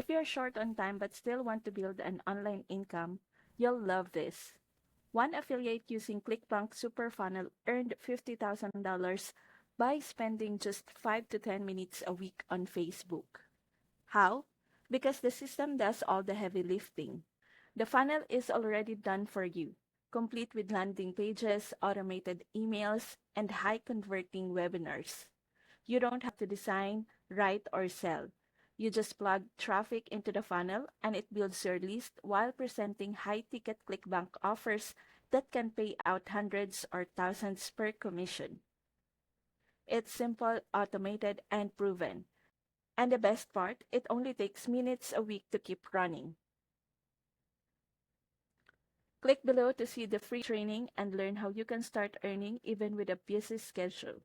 If you're short on time but still want to build an online income, you'll love this. One affiliate using ClickBank SuperFunnel earned $50,000 by spending just 5 to 10 minutes a week on Facebook. How? Because the system does all the heavy lifting. The funnel is already done for you, complete with landing pages, automated emails, and high converting webinars. You don't have to design, write, or sell. You just plug traffic into the funnel and it builds your list while presenting high ticket ClickBank offers that can pay out hundreds or thousands per commission. It's simple, automated, and proven. And the best part, it only takes minutes a week to keep running. Click below to see the free training and learn how you can start earning even with a busy schedule.